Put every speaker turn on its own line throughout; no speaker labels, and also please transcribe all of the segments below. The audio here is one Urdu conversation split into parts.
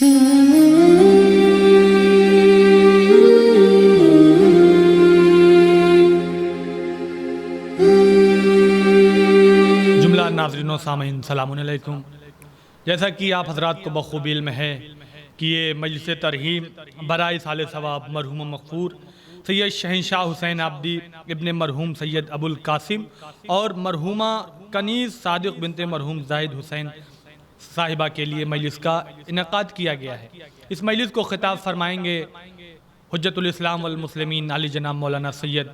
جملہ ناظرین و سامعین السلام علیکم۔ جیسا کہ آپ حضرات کو بخوبی علم ہے کہ یہ مجلس ترحیم برائے سال ثواب مرحوم مغفور سید شہنشاہ حسین عابدی ابن مرحوم سید ابو القاسم اور مرحومہ کنیز صادق بنت مرحوم زاہد حسین صاحبہ کے لیے مجلس کا انعقاد کیا گیا ہے۔ اس مجلس کو خطاب فرمائیں گے حجت الاسلام والمسلمین علی جناب مولانا سید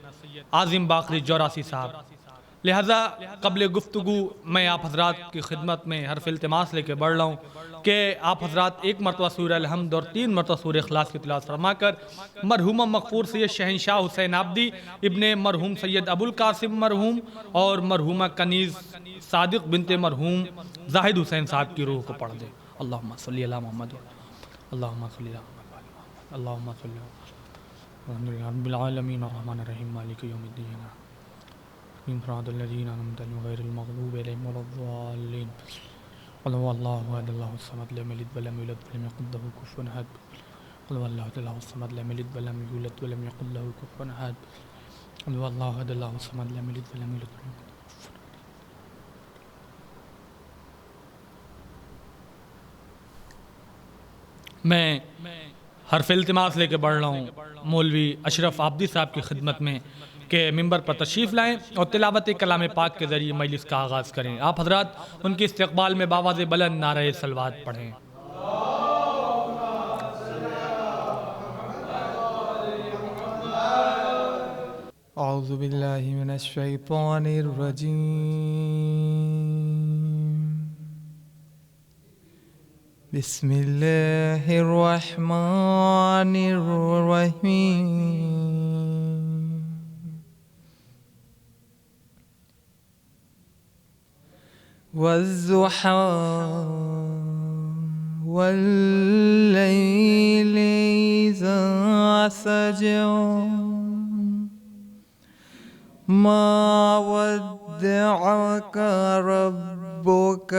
عاظم باقری جوراسی صاحب۔ لہذا قبل گفتگو میں آپ حضرات کی خدمت میں حرف التماس لے کے بڑھ رہا ہوں کہ آپ حضرات ایک مرتبہ سورہ الحمد اور 3 مرتبہ سورہ اخلاص کی تلاوت فرما کر مرحوم مغفور سید شہنشاہ حسین عابدی ابن مرحوم سید ابو القاسم مرحوم اور مرحومہ کنیز صادق بنت مرحوم زاہد حسین صاحب کی روح کو پڑھ دیں۔ اللہم صلی علی محمد اللہم صلی علی محمد اللہم صلی علی رب العالمین الرحمن الرحیم مالک یوم الدین صراط الذین انعمت علیہم غیر المغضوب علیہم ولا الضالین قل هو اللہ احد اللہ الصمد لم یلد ولم یولد ولم یکن له کفوا احد قل هو اللہ احد اللہ الصمد لم یلد ولم یولد ولم یکن له کفوا احد قل هو اللہ احد اللہ الصمد لم یلد ولم یولد ولم یکن میں حرف التماس لے کے بڑھ رہا ہوں مولوی اشرف عابدی صاحب کی خدمت میں کہ ممبر پر تشریف لائیں اور تلاوت کلام پاک کے ذریعے مجلس کا آغاز کریں۔ آپ حضرات ان کے استقبال میں بآواز بلند نعرہ صلوات پڑھیں۔
اعوذ باللہ من الشیطان الرجیم بسم اللہ الرحمن الرحیم والضحى والليل إذا سجى ما ودعك ربك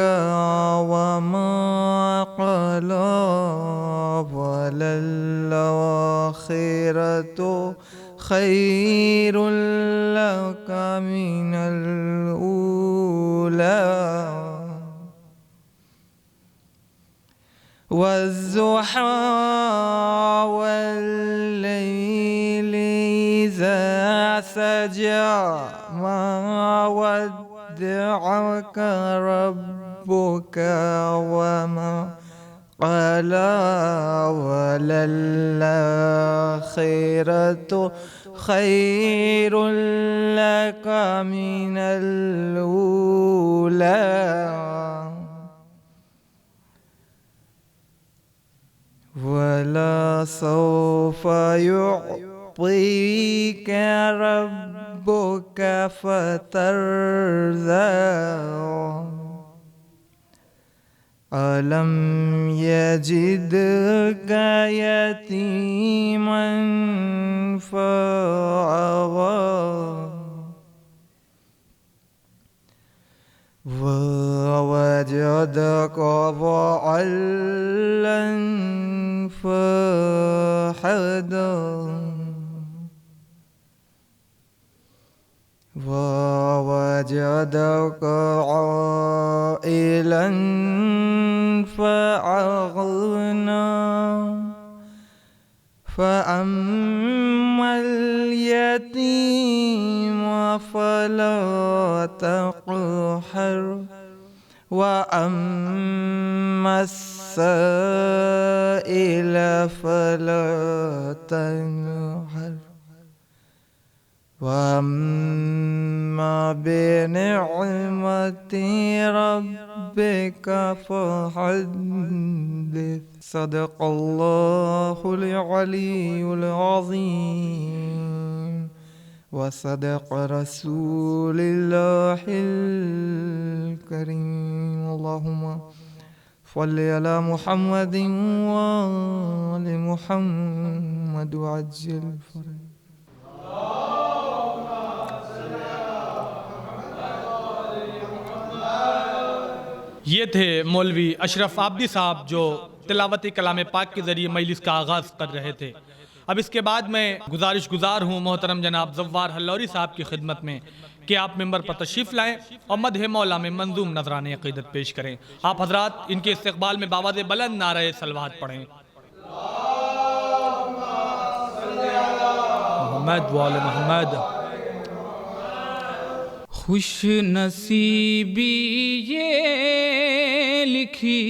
وما قلى وللآخرة خير لك من الأولى والضحى والليل إذا سجى ما ودعك ربك وما قلى وللآخرة خير لك من الأولى ولا سوف يعطيك ربك فترضى ألم يجدك يتيما فآوى ووجدك ضالا فهدى ووجدك عائلا فأغنى فأما اليتيم فلا تقهر وأما السائل فلا تنهر وأما بنعمة ربك فحدث صدق الله العلي العظيم وصدق رسول الله الكريم اللهم صل على محمد وآل محمد وعجل فرج
یہ تھے مولوی اشرف عابدی صاحب جو تلاوت کلام پاک کے ذریعے مجلس کا آغاز کر رہے تھے۔ اب اس کے بعد میں گزارش گزار ہوں محترم جناب زوار حلوری صاحب کی خدمت میں کہ آپ ممبر پر تشریف لائیں اور مدح مولا میں منظوم نذران عقیدت پیش کریں۔ آپ حضرات ان کے استقبال میں بآواز بلند نعرہ صلوات پڑھیں۔ محمد و آل محمد۔
خوش نصیبی یہ لکھی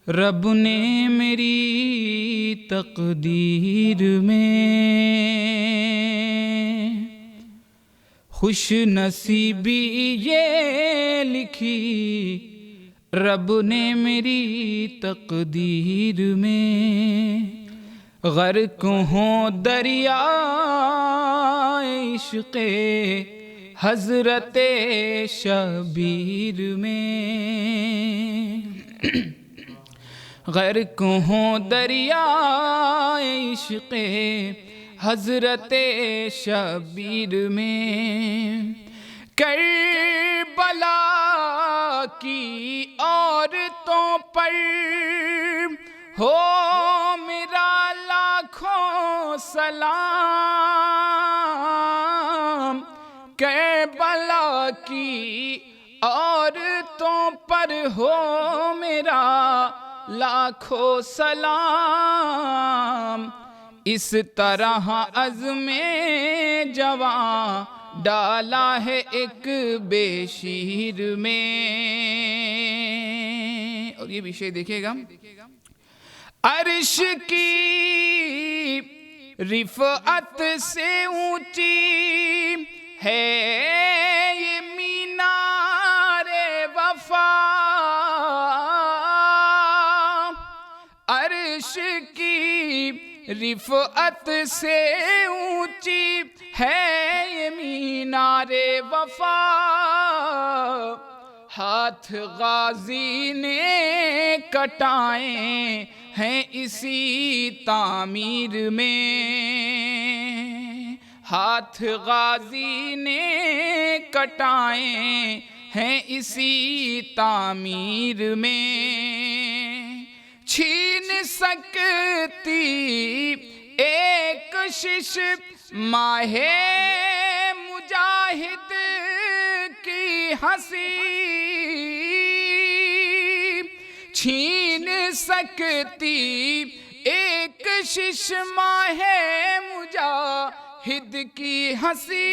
رب نے میری تقدیر میں، خوش نصیبی یہ لکھی رب نے میری تقدیر میں، غرق ہوں دریا عشق حضرت شبیر میں، غرق ہوں دریا عشق حضرت شبیر میں، کربلا کی عورتوں پر ہو میرا لاکھوں سلام، کربلا کی عورتوں پر ہو میرا لاکھوں سلام، اس طرح عزم جواں ڈالا ہے ایک بے شیر میں۔ اور یہ بھی شعر دیکھیے گا، عرش کی رفعت سے اونچی ہے یہ مینار وفا، عرش کی رفعت سے اونچی ہے یہ مینار وفا، ہاتھ غازی نے کٹائے ہیں اسی تعمیر میں، ہاتھ غازی نے کٹائے ہیں اسی تعمیر میں، چھین سکتی ایک کشش ماہ مجاہد کی ہنسی، چھین سکتی ایک کشش ماہ مجاہد کی ہنسی،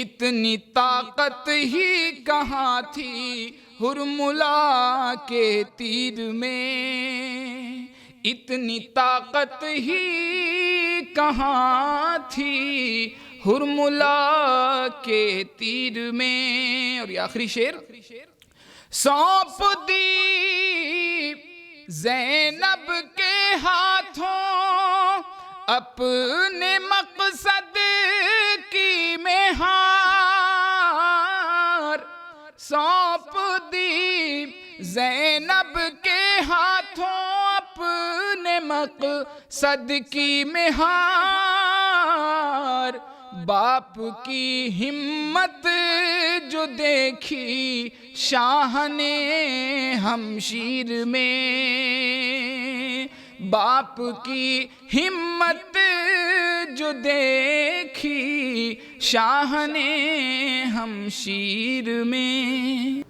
اتنی طاقت ہی کہاں تھی حرملا کے تیر میں، اتنی طاقت ہی کہاں تھی حرملا کے تیر میں۔ اور یہ آخری شعر، سونپ دی زینب کے ہاتھوں اپنے مقصد کی مہار، سونپ دی زینب کے ہاتھوں اپنے مقصد کی مہار، باپ کی ہمت جو دیکھی شاہ نے ہمشیر میں، باپ کی ہمت جو دیکھی شاہ نے ہمشیر میں۔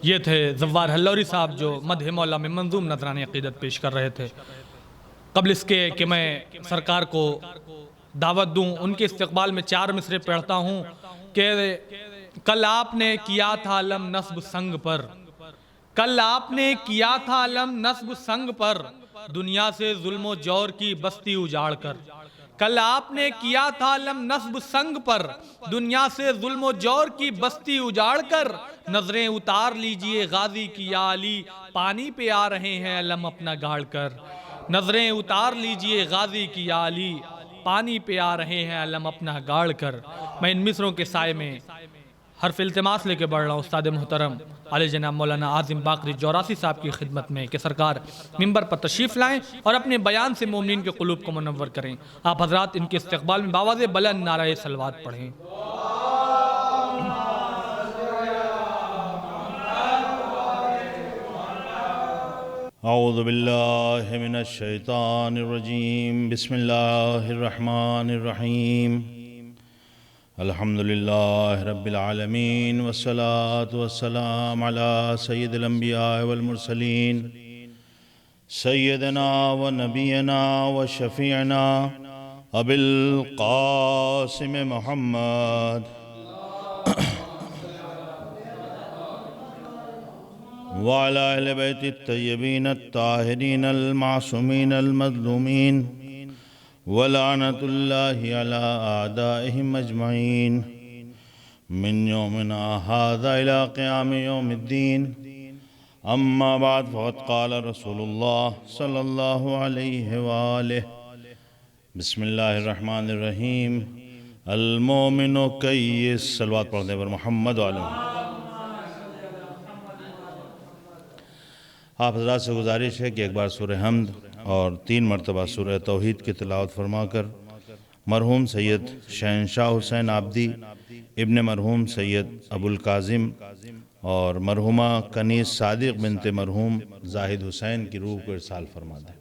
یہ تھے زوار حلوری صاحب جو مدح مولا میں منظوم نذران عقیدت پیش کر رہے تھے۔ قبل اس کے کہ میں سرکار کو دعوت دوں، ان کے استقبال میں 4 مصرے پڑھتا ہوں کہ کل آپ نے کیا تھا علم نصب سنگ پر، کل آپ نے کیا تھا علم نصب سنگ پر، دنیا سے ظلم و جور کی بستی اجاڑ کر، کل آپ نے کیا تھا علم نصب سنگ پر، دنیا سے ظلم و جور کی بستی اجاڑ کر، نظریں اتار لیجئے غازی کی یا علی، پانی پہ آ رہے ہیں علم اپنا گاڑ کر، نظریں اتار لیجئے غازی کی یا علی، پانی پہ آ رہے ہیں علم اپنا گاڑ کر۔ میں ان مصروں کے سائے میں حرف التماس لے کے بڑھ رہا ہوں استاد محترم علی جناب مولانا عاظم باقری جوراسی صاحب کی خدمت میں کہ سرکار ممبر پر تشریف لائیں اور اپنے بیان سے مومنین کے قلوب کو منور کریں۔ آپ حضرات ان کے استقبال میں باواز بلند نعرہ صلوات پڑھیں۔
اعوذ باللہ من الشیطان الرجیم، بسم اللہ الرحمن الرحیم، الحمدللہ رب العالمین، والصلاة والسلام علی سید الانبیاء والمرسلین، سیدنا و نبینا و شفیعنا ابی القاسم محمد وعلى اہل بیت الطیبین الطاہرین المعصومین المظلومین ولعنت اللہ علی اعدائہم اجمعین من یومنا ھذا الی قیام یوم الدین، اما بعد فقد قال رسول اللہ صلی اللہ علیہ وآلہ، بسم اللہ الرحمن الرحیم، المومن کیس، صلوات پڑھنے پر محمد علیہ۔ آپ حضرات سے گزارش ہے کہ ایک بار سورہ حمد اور 3 مرتبہ سورہ توحید کی تلاوت فرما کر مرحوم سید شہنشاہ حسین عابدی ابن مرحوم سید ابو القاسم اور مرحومہ کنیز صادق بنت مرحوم زاہد حسین کی روح کو ارسال فرما دیں۔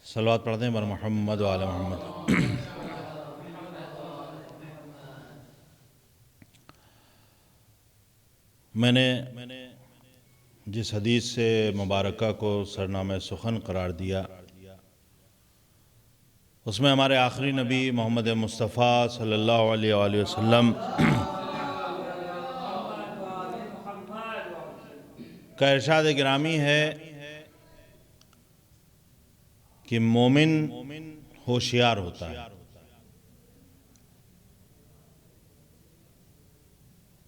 صلوات پڑھتے ہیں بر محمد و آل محمد۔ میں نے جس حدیث سے مبارکہ کو سرنامہ سخن قرار دیا، اس میں ہمارے آخری نبی محمد مصطفیٰ صلی اللہ علیہ وآلہ وسلم کا ارشاد گرامی ہے کہ مومن ہوشیار ہوتا ہے۔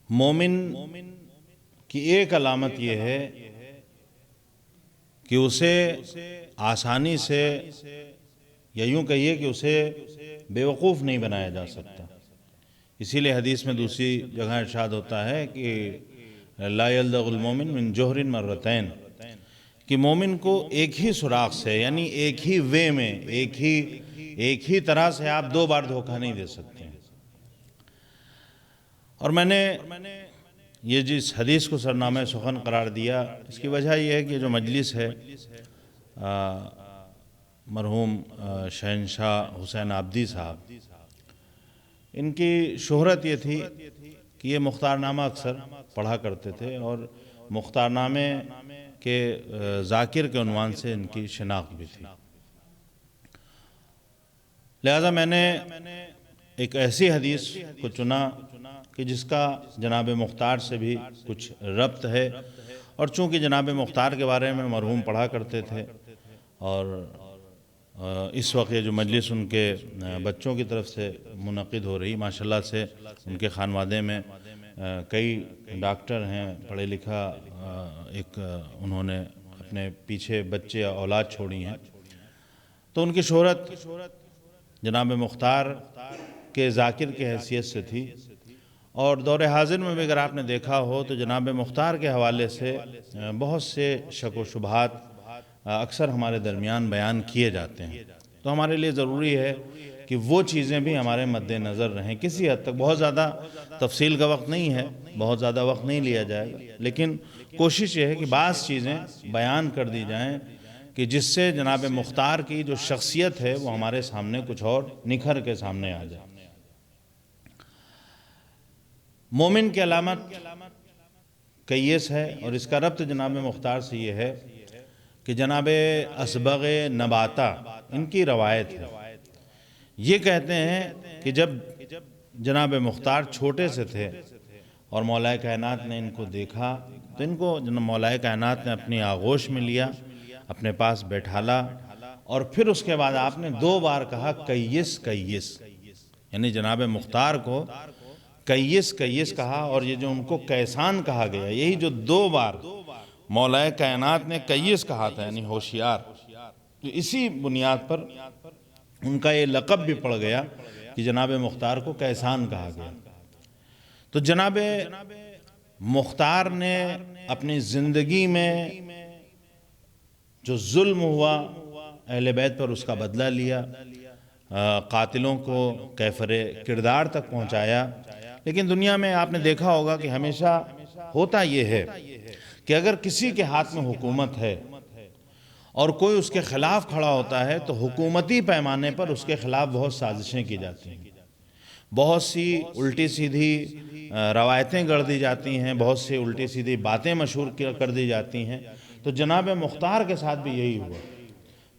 مومن کی ایک علامت یہ ہے کہ اسے آسانی سے، یا یوں کہیے کہ اسے بیوقوف نہیں بنایا جا سکتا۔ اسی لیے حدیث میں دوسری جگہ ارشاد ہوتا ہے کہ لا یلدغ المومن من جوہر مرتین، کہ مومن کو ایک ہی سراغ سے، یعنی ایک ہی وے میں، ایک ہی طرح سے آپ 2 بار دھوکہ نہیں دے سکتے ہیں۔ اور میں نے یہ جس حدیث کو سرنامہ سخن قرار دیا، اس کی وجہ یہ ہے کہ جو مجلس ہے مرحوم شہنشاہ حسین عابدی صاحب، ان کی شہرت یہ تھی کہ یہ مختارنامہ اکثر پڑھا کرتے تھے، اور مختارنامے کہ ذاکر کے عنوان سے ان کی شناخت بھی تھی۔ لہذا میں نے ایک ایسی حدیث کو چنا کہ جس کا جناب مختار سے بھی کچھ ربط ہے، اور چونکہ جناب مختار کے بارے میں مرحوم پڑھا کرتے تھے، اور اس وقت یہ جو مجلس ان کے بچوں کی طرف سے منعقد ہو رہی، ماشاءاللہ سے ان کے خانوادے میں کئی ڈاکٹر ہیں، پڑھے لکھا، ایک انہوں نے اپنے پیچھے بچے اولاد چھوڑی ہیں، تو ان کی شہرت جناب مختار کے ذاکر کی حیثیت سے تھی۔ اور دور حاضر میں بھی اگر آپ نے دیکھا ہو تو جناب مختار کے حوالے سے بہت سے شک و شبہات اکثر ہمارے درمیان بیان کیے جاتے ہیں، تو ہمارے لیے ضروری ہے کہ وہ چیزیں بھی ہمارے مد نظر رہیں۔ کسی حد تک بہت زیادہ تفصیل کا وقت نہیں ہے، بہت زیادہ وقت نہیں لیا جائے گا، لیکن کوشش یہ ہے کہ بعض چیزیں بیان کر دی جائیں کہ جس سے جناب مختار کی جو شخصیت ہے وہ ہمارے سامنے کچھ اور نکھر کے سامنے آ جائے۔ مومن کی علامت کیس ہے، اور اس کا ربط جناب مختار سے یہ ہے کہ جناب اسبغ نباتہ ان کی روایت ہے، یہ کہتے ہیں کہ جب جناب مختار چھوٹے سے تھے اور مولا کائنات نے ان کو دیکھا تو ان کو مولا کائنات نے اپنی آغوش میں لیا، اپنے پاس بیٹھالا، اور پھر اس کے بعد آپ نے 2 بار کہا کیس کیس، یعنی جناب مختار کو کیس کیس کہا، اور یہ جو ان کو کیسان کہا گیا، یہی جو 2 بار مولا کائنات نے کیس کہا تھا یعنی ہوشیار، تو اسی بنیاد پر ان کا یہ لقب بھی پڑ گیا کہ جناب مختار کو کیسان کہا گیا۔ تو جناب مختار نے اپنی زندگی میں جو ظلم ہوا اہل بیت پر اس کا بدلہ لیا، قاتلوں کو کیفر کردار تک پہنچایا۔ لیکن دنیا میں آپ نے دیکھا ہوگا کہ ہمیشہ ہوتا یہ ہے کہ اگر کسی کے ہاتھ میں حکومت ہے اور کوئی اس کے خلاف کھڑا ہوتا ہے تو حکومتی پیمانے پر اس کے خلاف بہت سازشیں کی جاتی ہیں، بہت سی الٹی سیدھی روایتیں گڑھ دی جاتی ہیں، بہت سی الٹی سیدھی باتیں مشہور کر دی جاتی ہیں۔ تو جناب مختار کے ساتھ بھی یہی ہوا،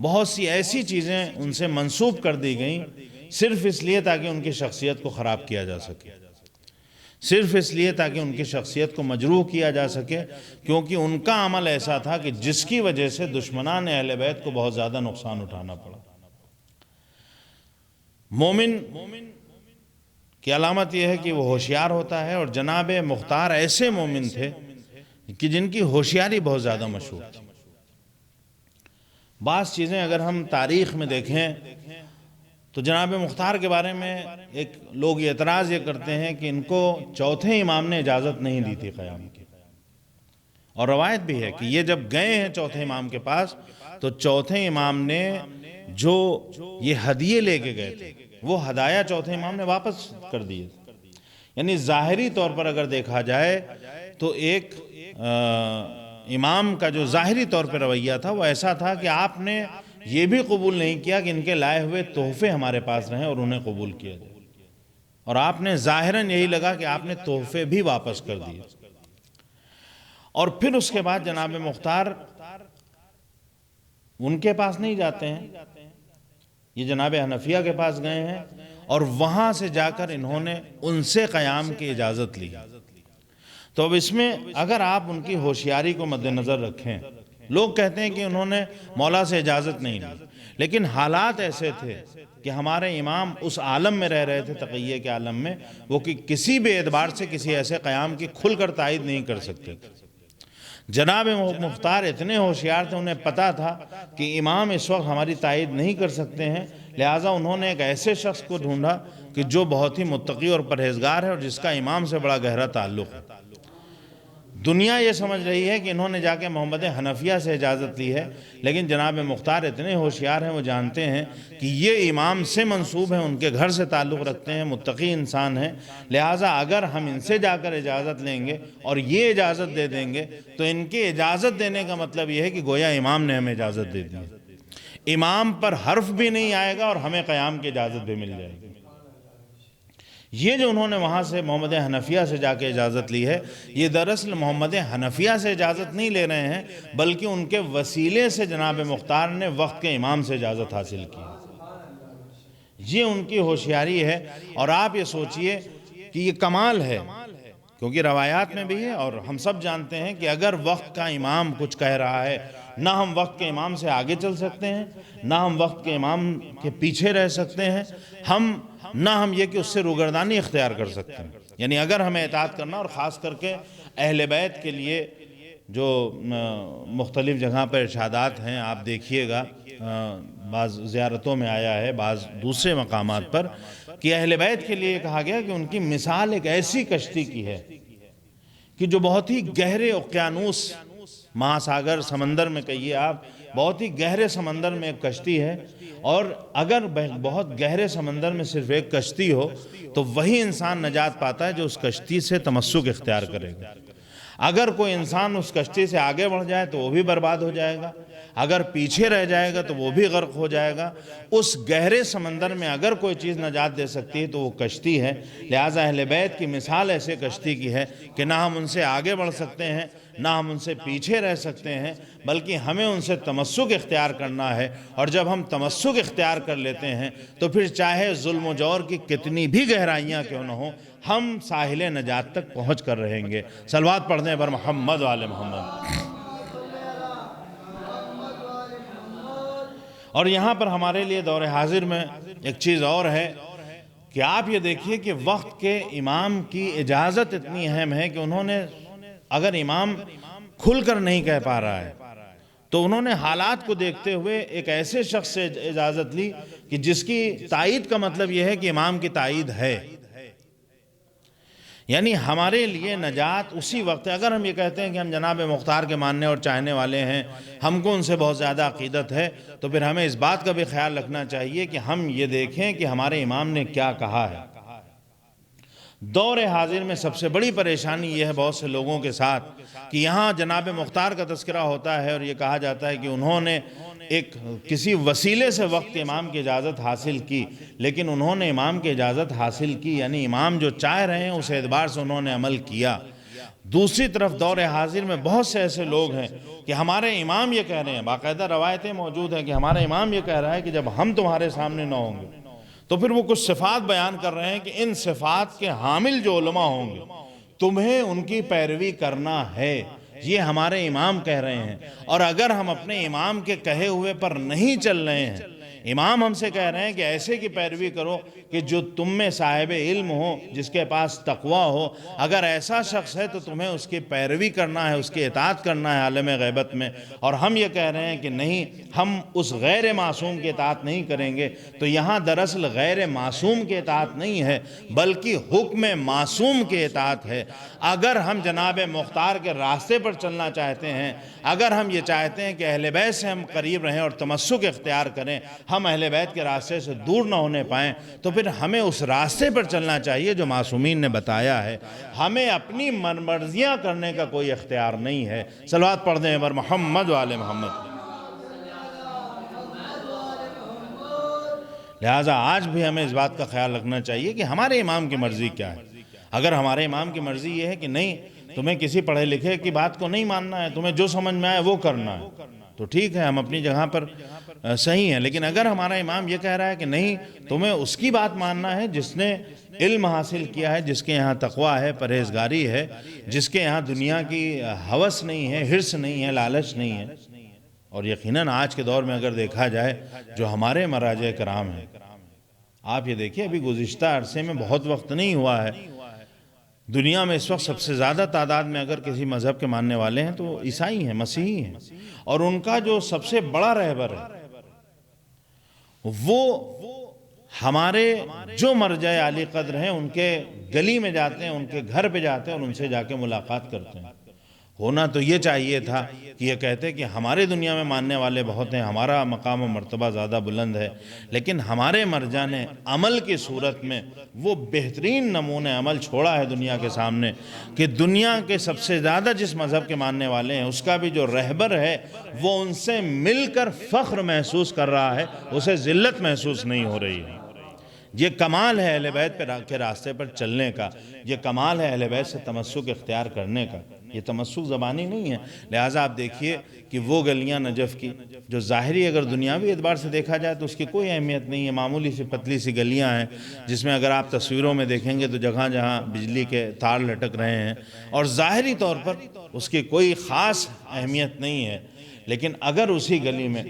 بہت سی ایسی چیزیں ان سے منسوب کر دی گئیں صرف اس لیے تاکہ ان کی شخصیت کو خراب کیا جا سکے، صرف اس لیے تاکہ ان کی شخصیت کو مجروح کیا جا سکے، کیونکہ ان کا عمل ایسا تھا کہ جس کی وجہ سے دشمنان اہل بیت کو بہت زیادہ نقصان اٹھانا پڑا۔ مومن کی علامت یہ ہے کہ وہ ہوشیار ہوتا ہے، اور جناب مختار ایسے مومن تھے کہ جن کی ہوشیاری بہت زیادہ مشہور تھی۔ بعض چیزیں اگر ہم تاریخ میں دیکھیں تو جناب مختار کے بارے میں ایک لوگ اعتراض یہ کرتے ہیں کہ ان کو چوتھے امام نے اجازت نہیں دی تھی قیام کی، اور روایت بھی ہے کہ یہ جب گئے ہیں چوتھے امام کے پاس تو چوتھے امام نے جو یہ ہدیے لے کے گئے تھے وہ ہدایہ چوتھے امام نے واپس کر دیے۔ یعنی ظاہری طور پر اگر دیکھا جائے تو ایک امام کا جو ظاہری طور پر رویہ تھا وہ ایسا تھا کہ آپ نے یہ بھی قبول نہیں کیا کہ ان کے لائے ہوئے تحفے ہمارے پاس رہیں اور انہیں قبول کیا جائے، اور آپ نے ظاہراً یہی لگا کہ آپ نے تحفے بھی واپس کر دیے۔ اور پھر اس کے بعد جناب مختار ان کے پاس نہیں جاتے ہیں، یہ جناب حنفیہ کے پاس گئے ہیں، اور وہاں سے جا کر انہوں نے ان سے قیام کی اجازت لی۔ تو اب اس میں اگر آپ ان کی ہوشیاری کو مد نظر رکھیں، لوگ کہتے ہیں کہ انہوں نے مولا سے اجازت نہیں لی، لیکن حالات ایسے تھے کہ ہمارے امام اس عالم میں رہ رہے تھے، تقیہ کے عالم میں، وہ کہ کسی بھی اعتبار سے کسی ایسے قیام کی کھل کر تائید نہیں کر سکتے تھے۔ جناب مختار اتنے ہوشیار تھے، انہیں پتا تھا کہ امام اس وقت ہماری تائید نہیں کر سکتے ہیں، لہٰذا انہوں نے ایک ایسے شخص کو ڈھونڈا کہ جو بہت ہی متقی اور پرہیزگار ہے اور جس کا امام سے بڑا گہرا تعلق ہے۔ دنیا یہ سمجھ رہی ہے کہ انہوں نے جا کے محمد حنفیہ سے اجازت لی ہے، لیکن جناب مختار اتنے ہوشیار ہیں، وہ جانتے ہیں کہ یہ امام سے منسوب ہیں، ان کے گھر سے تعلق رکھتے ہیں، متقی انسان ہیں، لہٰذا اگر ہم ان سے جا کر اجازت لیں گے اور یہ اجازت دے دیں گے تو ان کی اجازت دینے کا مطلب یہ ہے کہ گویا امام نے ہمیں اجازت دے دی ہے، امام پر حرف بھی نہیں آئے گا اور ہمیں قیام کی اجازت بھی مل جائے گی۔ یہ جو انہوں نے وہاں سے محمد حنفیہ سے جا کے اجازت لی ہے، یہ دراصل محمد حنفیہ سے اجازت نہیں لے رہے ہیں، بلکہ ان کے وسیلے سے جناب مختار نے وقت کے امام سے اجازت حاصل کی۔ یہ ان کی ہوشیاری ہے، اور آپ یہ سوچئے کہ یہ کمال ہے، کیونکہ روایات میں بھی ہے اور ہم سب جانتے ہیں کہ اگر وقت کا امام کچھ کہہ رہا ہے، نہ ہم وقت کے امام سے آگے چل سکتے ہیں، نہ ہم وقت کے امام کے پیچھے رہ سکتے ہیں، نہ ہم یہ کہ اس سے روگردانی اختیار کر سکتے ہیں۔ یعنی اگر ہمیں اطاعت کرنا، اور خاص کر کے اہل بیت کے لیے جو مختلف جگہ پر ارشادات ہیں، آپ دیکھیے گا بعض زیارتوں میں آیا ہے، بعض دوسرے مقامات پر، کہ اہل بیت کے لیے کہا گیا کہ ان کی مثال ایک ایسی کشتی کی ہے کہ جو بہت ہی گہرے اوقیانوس، مہاساگر، سمندر میں کہیے آپ، بہت ہی گہرے سمندر میں ایک کشتی ہے، اور اگر بہت گہرے سمندر میں صرف ایک کشتی ہو تو وہی انسان نجات پاتا ہے جو اس کشتی سے تمسک اختیار کرے گا۔ اگر کوئی انسان اس کشتی سے آگے بڑھ جائے تو وہ بھی برباد ہو جائے گا۔ اگر پیچھے رہ جائے گا تو وہ بھی غرق ہو جائے گا۔ اس گہرے سمندر میں اگر کوئی چیز نجات دے سکتی ہے تو وہ کشتی ہے۔ لہٰذا اہل بیت کی مثال ایسے کشتی کی ہے کہ نہ ہم ان سے آگے بڑھ سکتے ہیں نہ ہم ان سے پیچھے رہ سکتے ہیں، بلکہ ہمیں ان سے تمسک اختیار کرنا ہے، اور جب ہم تمسک اختیار کر لیتے ہیں تو پھر چاہے ظلم و جور کی کتنی بھی گہرائیاں کیوں نہ ہوں، ہم ساحل نجات تک پہنچ کر رہیں گے۔ صلوات پڑھنے پر محمد وآل محمد۔ اور یہاں پر ہمارے لیے دور حاضر میں ایک چیز اور ہے کہ آپ یہ دیکھیے کہ وقت کے امام کی اجازت اتنی اہم ہے کہ انہوں نے اگر امام کھل کر نہیں کہہ پا رہا ہے تو انہوں نے حالات کو دیکھتے ہوئے ایک ایسے شخص سے اجازت لی کہ جس کی تائید کا مطلب یہ ہے کہ امام کی تائید ہے۔ یعنی ہمارے لیے نجات اسی وقت ہے۔ اگر ہم یہ کہتے ہیں کہ ہم جناب مختار کے ماننے اور چاہنے والے ہیں، ہم کو ان سے بہت زیادہ عقیدت ہے، تو پھر ہمیں اس بات کا بھی خیال رکھنا چاہیے کہ ہم یہ دیکھیں کہ ہمارے امام نے کیا کہا ہے۔ دور حاضر میں سب سے بڑی پریشانی یہ ہے بہت سے لوگوں کے ساتھ کہ یہاں جناب مختار کا تذکرہ ہوتا ہے اور یہ کہا جاتا ہے کہ انہوں نے ایک کسی وسیلے سے وقت امام کی اجازت حاصل کی، لیکن انہوں نے امام کی اجازت حاصل کی، یعنی امام جو چاہ رہے ہیں اس اعتبار سے انہوں نے عمل کیا۔ دوسری طرف دور حاضر میں بہت سے ایسے لوگ ہیں کہ ہمارے امام یہ کہہ رہے ہیں، باقاعدہ روایتیں موجود ہیں کہ ہمارا امام یہ کہہ رہا ہے کہ جب ہم تمہارے سامنے نہ ہوں گے تو پھر وہ کچھ صفات بیان کر رہے ہیں کہ ان صفات کے حامل جو علماء ہوں گے تمہیں ان کی پیروی کرنا ہے، یہ ہمارے امام کہہ رہے ہیں۔ اور اگر ہم اپنے امام کے کہے ہوئے پر نہیں چل رہے ہیں، امام ہم سے کہہ رہے ہیں کہ ایسے کی پیروی کرو کہ جو تم میں صاحب علم ہو، جس کے پاس تقوی ہو، اگر ایسا شخص ہے تو تمہیں اس کی پیروی کرنا ہے، اس کی اطاعت کرنا ہے عالم غیبت میں۔ اور ہم یہ کہہ رہے ہیں کہ نہیں، ہم اس غیر معصوم کی اطاعت نہیں کریں گے۔ تو یہاں دراصل غیر معصوم کی اطاعت نہیں ہے بلکہ حکم معصوم کی اطاعت ہے۔ اگر ہم جناب مختار کے راستے پر چلنا چاہتے ہیں، اگر ہم یہ چاہتے ہیں کہ اہل بیت سے ہم قریب رہیں اور تمسک اختیار کریں، ہم اہل بیت کے راستے سے دور نہ ہونے پائیں، تو پھر ہمیں اس راستے پر چلنا چاہیے جو معصومین نے بتایا ہے۔ ہمیں اپنی من مرضیاں کرنے کا کوئی اختیار نہیں ہے۔ صلوات پڑھ دیں پر محمد وآل محمد۔ لہٰذا آج بھی ہمیں اس بات کا خیال رکھنا چاہیے کہ ہمارے امام کی مرضی کیا ہے۔ اگر ہمارے امام کی مرضی یہ ہے کہ نہیں، تمہیں کسی پڑھے لکھے کی بات کو نہیں ماننا ہے، تمہیں جو سمجھ میں آئے وہ کرنا ہے، تو ٹھیک ہے، ہم اپنی جگہ پر صحیح ہیں۔ لیکن اگر ہمارا امام یہ کہہ رہا ہے کہ نہیں، تمہیں اس کی بات ماننا ہے جس نے علم حاصل کیا ہے، جس کے یہاں تقوی ہے، پرہیزگاری ہے، جس کے یہاں دنیا کی ہوس نہیں ہے، حرص نہیں ہے، لالچ نہیں ہے۔ اور یقیناً آج کے دور میں اگر دیکھا جائے جو ہمارے مراجع کرام ہیں، آپ یہ دیکھیں ابھی گزشتہ عرصے میں بہت وقت نہیں ہوا ہے، دنیا میں اس وقت سب سے زیادہ تعداد میں اگر کسی مذہب کے ماننے والے ہیں تو عیسائی ہیں، مسیحی ہیں، اور ان کا جو سب سے بڑا رہبر ہے وہ ہمارے جو مرجع عالی قدر ہیں ان کے گلی میں جاتے ہیں، ان کے گھر پہ جاتے ہیں اور ان سے جا کے ملاقات کرتے ہیں۔ ہونا تو یہ چاہیے تھا کہ یہ کہتے کہ ہمارے دنیا میں ماننے والے بہت ہیں، ہمارا مقام و مرتبہ زیادہ بلند ہے، لیکن ہمارے مرجع نے عمل کی صورت میں وہ بہترین نمونہ عمل چھوڑا ہے دنیا کے سامنے کہ دنیا کے سب سے زیادہ جس مذہب کے ماننے والے ہیں اس کا بھی جو رہبر ہے وہ ان سے مل کر فخر محسوس کر رہا ہے، اسے ذلت محسوس نہیں ہو رہی ہے۔ یہ کمال ہے اہل بیت کے راستے پر چلنے کا، یہ کمال ہے اہل بیت سے تمسک اختیار کرنے کا، یہ تمسک زبانی نہیں ہے۔ لہٰذا آپ دیکھیے کہ وہ گلیاں نجف کی جو ظاہری اگر دنیاوی اعتبار سے دیکھا جائے تو اس کی کوئی اہمیت نہیں ہے، معمولی سی پتلی سی گلیاں ہیں جس میں اگر آپ تصویروں میں دیکھیں گے تو جہاں جہاں بجلی کے تار لٹک رہے ہیں اور ظاہری طور پر اس کی کوئی خاص اہمیت نہیں ہے۔ لیکن اگر اسی گلی میں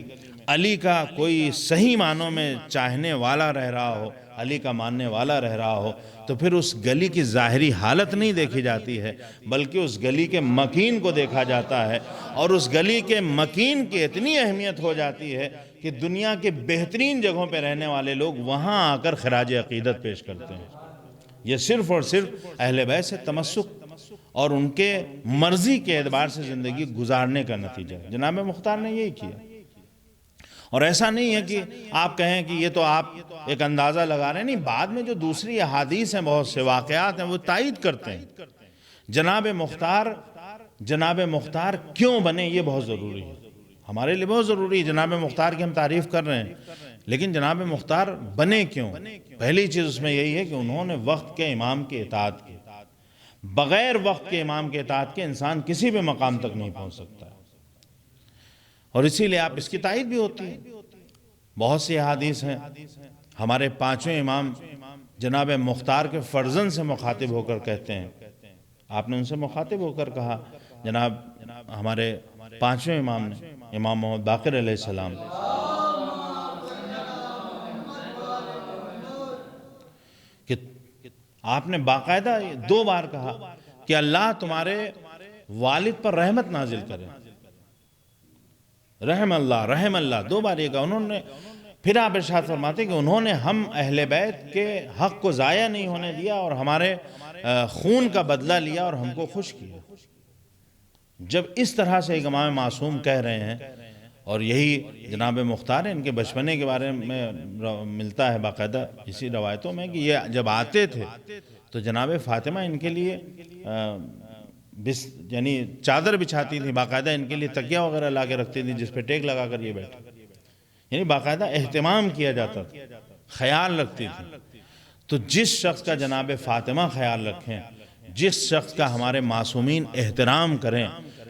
علی کا کوئی صحیح معنوں میں چاہنے والا رہ رہا ہو، علی کا ماننے والا رہ رہا ہو، تو پھر اس گلی کی ظاہری حالت نہیں دیکھی جاتی ہے بلکہ اس گلی کے مکین کو دیکھا جاتا ہے، اور اس گلی کے مکین کی اتنی اہمیت ہو جاتی ہے کہ دنیا کے بہترین جگہوں پہ رہنے والے لوگ وہاں آ کر خراج عقیدت پیش کرتے ہیں۔ یہ صرف اور صرف اہل بیت سے تمسک اور ان کے مرضی کے اعتبار سے زندگی گزارنے کا نتیجہ ہے۔ جناب مختار نے یہی کیا، اور ایسا نہیں ہے کہ آپ کہیں کہ یہ تو آپ ایک اندازہ لگا رہے ہیں، نہیں، بعد میں جو دوسری احادیث ہیں، بہت سے واقعات ہیں، وہ تائید کرتے ہیں۔ جناب مختار کیوں بنے یہ بہت ضروری ہے۔ ہمارے لیے بہت ضروری ہے، جناب مختار کی ہم تعریف کر رہے ہیں، لیکن جناب مختار بنے کیوں؟ پہلی چیز اس میں یہی ہے کہ انہوں نے وقت کے امام کی اطاعت کی۔ بغیر وقت کے امام کے اطاعت کے انسان کسی بھی مقام تک نہیں پہنچ سکتا، اور اسی لیے آپ اس کی تائید بھی ہوتی ہے۔ بہت سی احادیث ہیں، ہمارے پانچویں امام جناب مختار کے فرزند سے مخاطب ہو کر کہتے ہیں، آپ نے ان سے مخاطب ہو کر کہا، جناب ہمارے پانچویں امام نے، امام محمد باقر علیہ السلام، کہ آپ نے باقاعدہ 2 بار کہا کہ اللہ تمہارے والد پر رحمت نازل کرے، رحم اللہ 2 بار یہ کہا انہوں نے۔ پھر آپ ارشاد فرماتے کہ انہوں نے ہم اہل بیت کے حق کو ضائع نہیں ہونے دیا اور ہمارے خون کا بدلہ لیا اور ہم کو خوش کیا۔ جب اس طرح سے ایک امام معصوم کہہ رہے ہیں، اور یہی جناب مختار ہیں، ان کے بچپنے کے بارے میں ملتا ہے باقاعدہ اسی روایتوں میں کہ یہ جب آتے تھے تو جناب فاطمہ ان کے لیے یعنی چادر بچھاتی تھی، باقاعدہ ان کے لیے تکیہ وغیرہ لا کے رکھتی تھی جس پہ ٹیک لگا کر یہ بیٹھے، یعنی باقاعدہ اہتمام کیا جاتا تھا، خیال رکھتی تھی۔ تو جس شخص کا جناب فاطمہ خیال رکھیں، جس شخص کا ہمارے معصومین احترام کریں،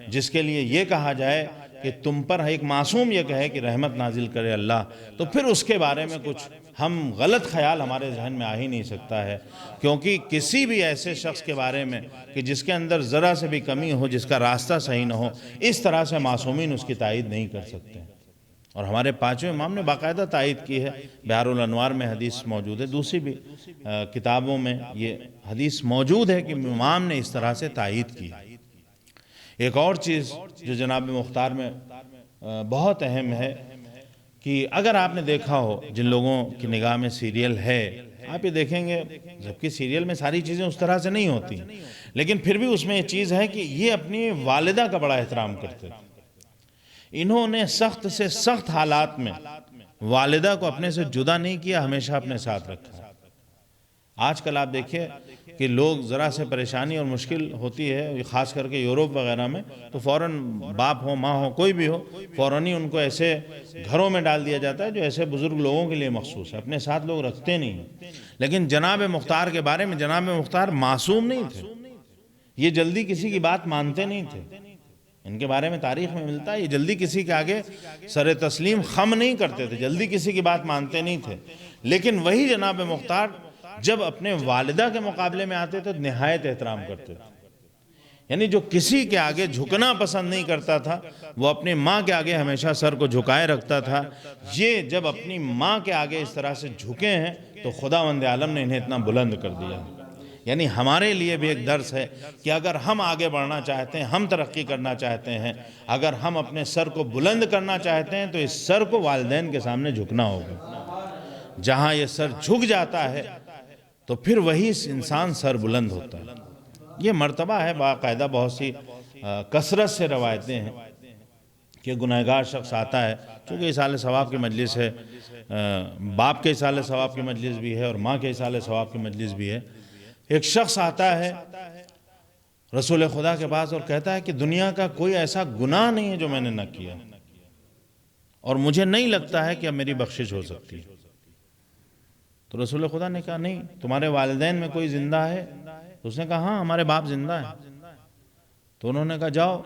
جس کے لیے یہ کہا جائے کہ تم پر ایک معصوم یہ کہے کہ رحمت نازل کرے اللہ، تو پھر اس کے بارے میں کچھ ہم غلط خیال ہمارے ذہن میں آ ہی نہیں سکتا ہے، کیونکہ کسی بھی ایسے شخص کے بارے میں کہ جس کے اندر ذرا سے بھی کمی ہو، جس کا راستہ صحیح نہ ہو، اس طرح سے معصومین اس کی تائید نہیں کر سکتے۔ اور ہمارے پانچویں امام نے باقاعدہ تائید کی ہے، بحار الانوار میں حدیث موجود ہے، دوسری بھی کتابوں میں یہ حدیث موجود ہے کہ امام نے اس طرح سے تائید کی۔ ایک اور چیز جو جناب مختار میں بہت اہم ہے کہ اگر آپ نے دیکھا ہو، جن لوگوں کی نگاہ میں سیریل ہے، آپ یہ دیکھیں گے جبکہ سیریل میں ساری چیزیں اس طرح سے نہیں ہوتی، لیکن پھر بھی اس میں یہ چیز ہے کہ یہ اپنی والدہ کا بڑا احترام کرتے تھے۔ انہوں نے سخت سے سخت حالات میں والدہ کو اپنے سے جدا نہیں کیا، ہمیشہ اپنے ساتھ رکھا۔ آج کل آپ دیکھیں کہ لوگ ذرا سے پریشانی اور مشکل ہوتی ہے، خاص کر کے یورپ وغیرہ میں، تو فوراً باپ ہو ماں ہو کوئی بھی ہو، فوراً ہی ان کو ایسے گھروں میں ڈال دیا جاتا ہے جو ایسے بزرگ لوگوں کے لیے مخصوص ہے، اپنے ساتھ لوگ رکھتے نہیں ہیں۔ لیکن جناب مختار کے بارے میں، جناب مختار معصوم نہیں تھے، یہ جلدی کسی کی بات مانتے نہیں تھے، ان کے بارے میں تاریخ میں ملتا ہے یہ جلدی کسی کے آگے سر تسلیم خم نہیں کرتے تھے، جلدی کسی کی بات مانتے نہیں تھے۔ لیکن وہی جناب مختار جب اپنے والدہ کے مقابلے میں آتے تو نہایت احترام کرتے تھے، یعنی جو کسی کے آگے جھکنا پسند نہیں کرتا تھا وہ اپنی ماں کے آگے ہمیشہ سر کو جھکائے رکھتا تھا۔ یہ جب اپنی ماں کے آگے اس طرح سے جھکے ہیں تو خداوند عالم نے انہیں اتنا بلند کر دیا۔ یعنی ہمارے لیے بھی ایک درس ہے کہ اگر ہم آگے بڑھنا چاہتے ہیں، ہم ترقی کرنا چاہتے ہیں، اگر ہم اپنے سر کو بلند کرنا چاہتے ہیں تو اس سر کو والدین کے سامنے جھکنا ہوگا۔ جہاں یہ سر جھک جاتا ہے تو پھر وہی انسان سر بلند ہوتا ہے۔ یہ مرتبہ ہے، باقاعدہ بہت سی کثرت سے روایتیں ہیں کہ گنہگار شخص آتا ہے، چونکہ اصالہ ثواب کی مجلس ہے، باپ کے اصالہ ثواب کی مجلس بھی ہے اور ماں کے اصالہ ثواب کی مجلس بھی ہے۔ ایک شخص آتا ہے رسول خدا کے پاس اور کہتا ہے کہ دنیا کا کوئی ایسا گناہ نہیں ہے جو میں نے نہ کیا، اور مجھے نہیں لگتا ہے کہ اب میری بخشش ہو سکتی ہے۔ تو رسول خدا نے کہا نہیں، تمہارے والدین میں کوئی زندہ ہے؟ تو اس نے کہا ہاں ہمارے باپ زندہ ہیں۔ تو انہوں نے کہا جاؤ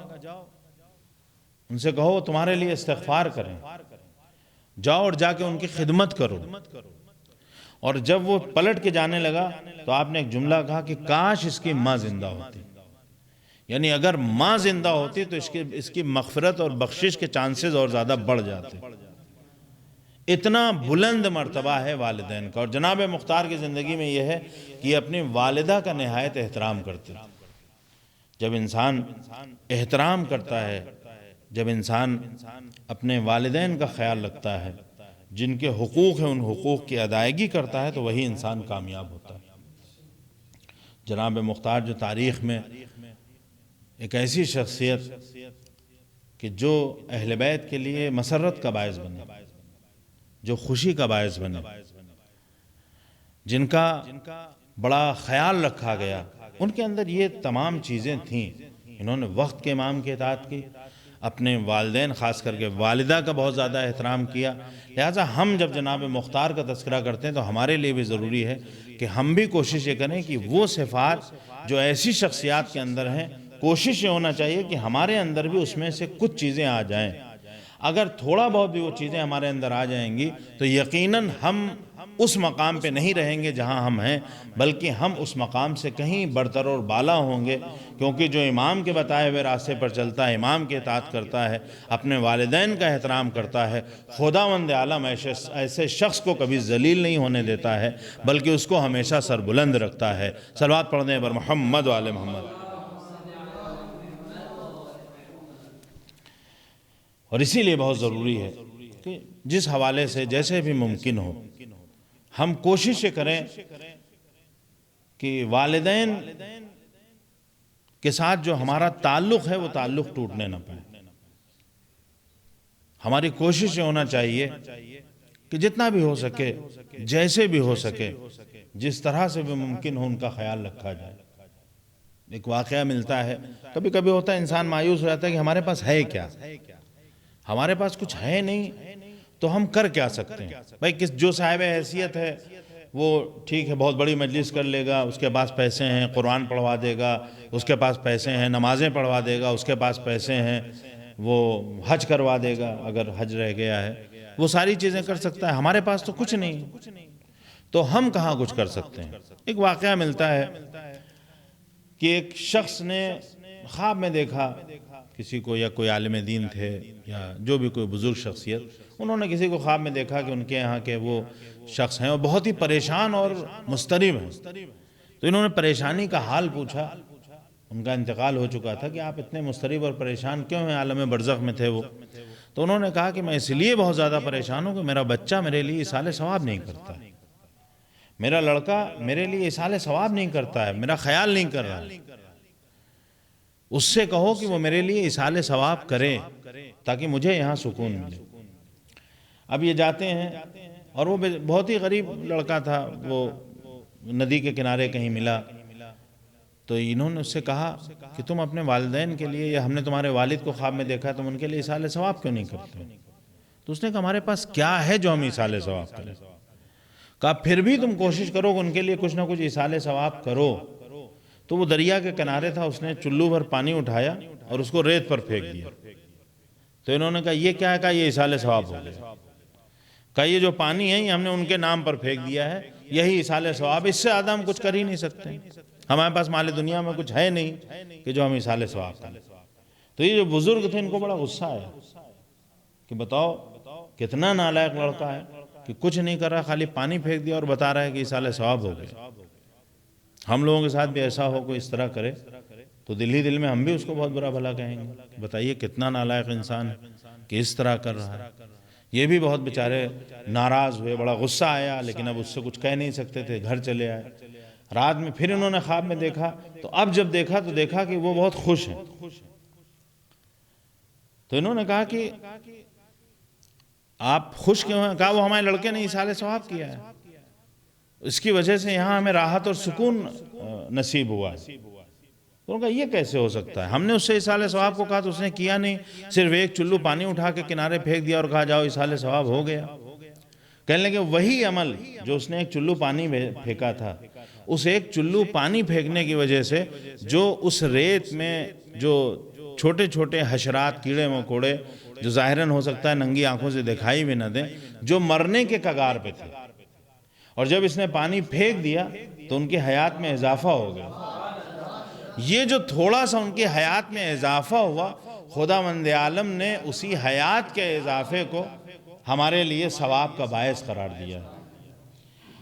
ان سے کہو تمہارے لیے استغفار کریں، جاؤ اور جا کے ان کی خدمت کرو۔ اور جب وہ پلٹ کے جانے لگا تو آپ نے ایک جملہ کہا کہ کاش اس کی ماں زندہ ہوتی، یعنی اگر ماں زندہ ہوتی تو اس کی مغفرت اور بخشش کے چانسز اور زیادہ بڑھ جاتے۔ اتنا بلند مرتبہ ہے والدین کا، اور جناب مختار کی زندگی میں یہ ہے کہ اپنی والدہ کا نہایت احترام کرتے تھے۔ جب انسان احترام کرتا ہے، جب انسان اپنے والدین کا خیال رکھتا ہے، جن کے حقوق ہیں ان حقوق کی ادائیگی کرتا ہے، تو وہی انسان کامیاب ہوتا ہے۔ جناب مختار جو تاریخ میں ایک ایسی شخصیت کہ جو اہل بیت کے لیے مسرت کا باعث بنے، جو خوشی کا باعث بنے، جن کا بڑا خیال رکھا گیا، ان کے اندر یہ تمام چیزیں تھیں۔ انہوں نے وقت کے امام کی اطاعت کی، اپنے والدین خاص کر کے والدہ کا بہت زیادہ احترام کیا۔ لہٰذا ہم جب جناب مختار کا تذکرہ کرتے ہیں تو ہمارے لیے بھی ضروری ہے کہ ہم بھی کوشش یہ کریں کہ وہ صفات جو ایسی شخصیات کے اندر ہیں، کوشش یہ ہونا چاہیے کہ ہمارے اندر بھی اس میں سے کچھ چیزیں آ جائیں۔ اگر تھوڑا بہت بھی وہ چیزیں ہمارے اندر آ جائیں گی تو یقیناً ہم اس مقام پہ نہیں رہیں گے جہاں ہم ہیں، بلکہ ہم اس مقام سے کہیں برتر اور بالا ہوں گے، کیونکہ جو امام کے بتائے ہوئے راستے پر چلتا ہے، امام کی اطاعت کرتا ہے، اپنے والدین کا احترام کرتا ہے، خداوند عالم ایسے شخص کو کبھی ذلیل نہیں ہونے دیتا ہے، بلکہ اس کو ہمیشہ سر بلند رکھتا ہے۔ صلوات پڑھ دیں بر محمد و آل محمد۔ اور اسی لیے بہت ضروری ہے کہ جس حوالے سے جیسے بھی ممکن ہو ہم کوشش کریں کہ والدین کے ساتھ جو ہمارا تعلق ہے وہ تعلق ٹوٹنے نہ پائے۔ ہماری کوشش یہ ہونا چاہیے کہ جتنا بھی ہو سکے، جیسے بھی ہو سکے، جس طرح سے بھی ممکن ہو ان کا خیال رکھا جائے۔ ایک واقعہ ملتا ہے، کبھی کبھی ہوتا ہے انسان مایوس ہو جاتا ہے کہ ہمارے پاس ہے کیا، ہمارے پاس کچھ ہے نہیں تو ہم کر کیا سکتے ہیں۔ بھائی جو صاحب حیثیت ہے وہ ٹھیک ہے، بہت بڑی مجلس کر لے گا، اس کے پاس پیسے ہیں، قرآن پڑھوا دے گا، اس کے پاس پیسے ہیں، نمازیں پڑھوا دے گا، اس کے پاس پیسے ہیں، وہ حج کروا دے گا اگر حج رہ گیا ہے، وہ ساری چیزیں کر سکتا ہے۔ ہمارے پاس تو کچھ نہیں، تو ہم کہاں کچھ کر سکتے ہیں۔ ایک واقعہ ملتا ہے کہ ایک شخص نے خواب میں دیکھا کسی کو، یا کوئی عالم دین تھے یا جو بھی کوئی بزرگ شخصیت، انہوں نے کسی کو خواب میں دیکھا کہ ان کے یہاں کے وہ شخص ہیں اور بہت ہی پریشان اور مضطرب ہیں۔ تو انہوں نے پریشانی کا حال پوچھا، ان کا انتقال ہو چکا تھا، کہ آپ اتنے مضطرب اور پریشان کیوں ہیں؟ عالم برزخ میں تھے وہ۔ تو انہوں نے کہا کہ میں اس لیے بہت زیادہ پریشان ہوں کہ میرا بچہ میرے لیے ایصال ثواب نہیں کرتا ہے، میرا لڑکا میرے لیے ایصال ثواب نہیں کرتا ہے، میرا خیال نہیں کر رہا ہے۔ اس سے کہو کہ وہ میرے لیے ایصال ثواب کرے تاکہ مجھے یہاں سکون ملے۔ اب یہ جاتے ہیں، اور وہ بہت ہی غریب لڑکا تھا، وہ ندی کے کنارے کہیں ملا، تو انہوں نے اس سے کہا کہ تم اپنے والدین کے لیے، یا ہم نے تمہارے والد کو خواب میں دیکھا، تم ان کے لیے ایصال ثواب کیوں نہیں کرتے؟ تو اس نے کہا ہمارے پاس کیا ہے جو ہم ایصال ثواب کریں؟ کہا پھر بھی تم کوشش کرو کہ ان کے لیے کچھ نہ کچھ ایصال ثواب کرو۔ تو وہ دریا کے کنارے تھا، اس نے چلو بھر پانی اٹھایا اور اس کو ریت پر پھینک دیا۔ تو انہوں نے کہا یہ کیا ہے؟ کہا یہ ایصال ثواب ہو گیا۔ کہا یہ جو پانی ہے یہ ہم نے ان کے نام پر پھینک دیا ہے، یہی ایصال ثواب، اس سے زیادہ ہم کچھ کر ہی نہیں سکتے، ہمارے پاس مال دنیا میں کچھ ہے نہیں کہ جو ہم ایصال ثواب کریں۔ تو یہ جو بزرگ تھے ان کو بڑا غصہ آیا کہ بتاؤ کتنا نالائق لڑکا ہے کہ کچھ نہیں کر رہا، خالی پانی پھینک دیا اور بتا رہا ہے کہ ایصال ثواب ہو گیا۔ ہم لوگوں کے ساتھ بھی ایسا ہو، کوئی اس طرح کرے تو دل ہی دل میں ہم بھی اس کو بہت برا بھلا کہیں گے۔ بتائیے کتنا نالائق انسان ہے کہ اس طرح کر رہا ہے۔ یہ بھی بہت بیچارے ناراض ہوئے، بڑا غصہ آیا، لیکن اب اس سے کچھ کہہ نہیں سکتے تھے، گھر چلے آئے۔ رات میں پھر انہوں نے خواب میں دیکھا، تو اب جب دیکھا تو دیکھا کہ وہ بہت خوش ہیں۔ تو انہوں نے کہا کہ آپ خوش کیوں ہیں؟ کہا وہ ہمارے لڑکے نے ایصال ثواب کیا ہے، اس کی وجہ سے یہاں ہمیں راحت اور سکون نصیب ہوا ہے۔ انہوں نے کہا یہ کیسے ہو سکتا ہے؟ ہم نے اس سے ایصال ثواب کو کہا تو اس نے کیا نہیں، صرف ایک چلو پانی اٹھا کے کنارے پھینک دیا اور کہا جاؤ ایصال ثواب ہو گیا۔ کہنے لگے وہی عمل جو اس نے ایک چلو پانی پھینکا تھا، اس ایک چلو پانی پھینکنے کی وجہ سے جو اس ریت میں جو چھوٹے چھوٹے حشرات، کیڑے مکوڑے جو ظاہراً ہو سکتا ہے ننگی آنکھوں سے دکھائی بھی نہ دیں، جو مرنے کے کگار پہ تھے، اور جب اس نے پانی پھینک دیا تو ان کی حیات میں اضافہ ہو گیا۔ یہ جو تھوڑا سا ان کی حیات میں اضافہ ہوا، خداوند عالم نے اسی حیات کے اضافے کو ہمارے لیے ثواب کا باعث قرار دیا،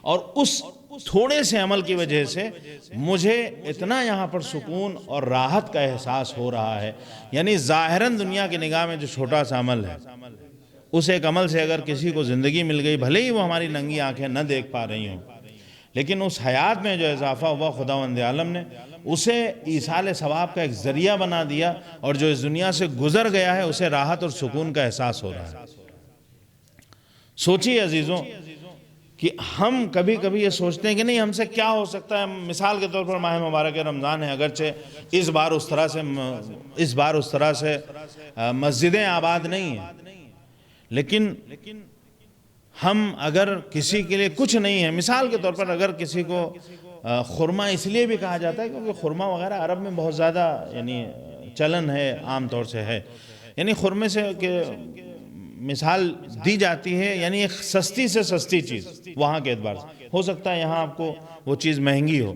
اور اس تھوڑے سے عمل کی وجہ سے مجھے اتنا یہاں پر سکون اور راحت کا احساس ہو رہا ہے۔ یعنی ظاہراً دنیا کی نگاہ میں جو چھوٹا سا عمل ہے، اس ایک عمل سے اگر کسی کو زندگی مل گئی، بھلے ہی وہ ہماری ننگی آنکھیں نہ دیکھ پا رہی ہوں، لیکن اس حیات میں جو اضافہ ہوا خداوند عالم نے اسے ایصال ثواب کا ایک ذریعہ بنا دیا، اور جو اس دنیا سے گزر گیا ہے اسے راحت اور سکون کا احساس ہو رہا ہے۔ سوچیے عزیزوں کہ ہم کبھی کبھی یہ سوچتے ہیں کہ نہیں ہم سے کیا ہو سکتا ہے. مثال کے طور پر ماہ مبارک رمضان ہے، اگرچہ اس بار اس طرح سے مسجدیں آباد نہیں ہیں، لیکن ہم اگر کسی کے لیے کچھ نہیں ہے، مثال کے طور پر اگر کسی کو خرما اس لیے بھی کہا جاتا ہے کیونکہ خرما وغیرہ عرب میں بہت زیادہ یعنی چلن ہے، عام طور سے ہے، یعنی خرمے سے کہ مثال دی جاتی ہے یعنی ایک سستی سے سستی چیز وہاں کے اعتبار سے. ہو سکتا ہے یہاں آپ کو وہ چیز مہنگی ہو،